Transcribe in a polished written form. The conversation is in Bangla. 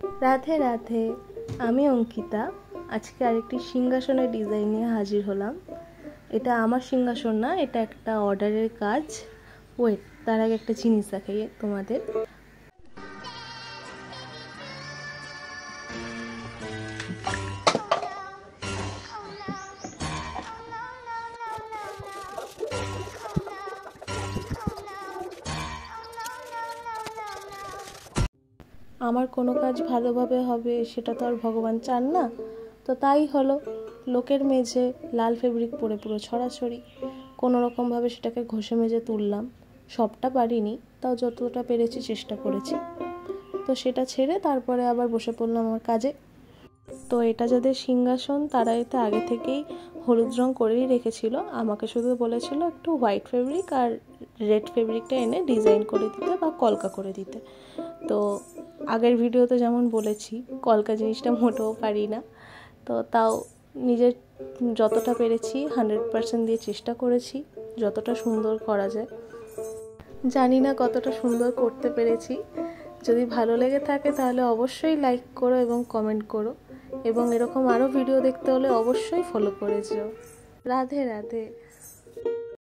রাধে রাধে, আমি অঙ্কিতা। আজকে আরেকটি সিংহাসনের ডিজাইন নিয়ে হাজির হলাম। এটা আমার সিংহাসন না, এটা একটা অর্ডারের কাজ। ওয়েট, তার আগে একটা জিনিস দেখাই তোমাদের। আমার কোনো কাজ ভালোভাবে হবে সেটা তো আর ভগবান চান না, তো তাই হলো। লোকের মেঝে লাল ফেব্রিক পরে পুরো ছড়াছড়ি, কোনো রকমভাবে সেটাকে ঘষে মেজে তুললাম। সবটা পারিনি, তাও যতটা পেরেছি চেষ্টা করেছি। তো সেটা ছেড়ে তারপরে আবার বসে পড়লাম আমার কাজে। তো এটা যাদের সিংহাসন তারা এটা আগে থেকেই হলুদ রং করেই রেখেছিল। আমাকে শুধু বলেছিল একটু হোয়াইট ফেব্রিক আর রেড ফেব্রিকটা এনে ডিজাইন করে দিতে বা কলকা করে দিতে। তো আগের ভিডিওতে যেমন বলেছি, কলকা জিনিসটা মোটেও পারি না, তো তাও নিজের যতটা পেরেছি 100% দিয়ে চেষ্টা করেছি যতটা সুন্দর করা যায়। জানি না কতটা সুন্দর করতে পেরেছি। যদি ভালো লেগে থাকে তাহলে অবশ্যই লাইক করো এবং কমেন্ট করো, এবং এরকম আরও ভিডিও দেখতে হলে অবশ্যই ফলো করে যেও। রাধে রাধে।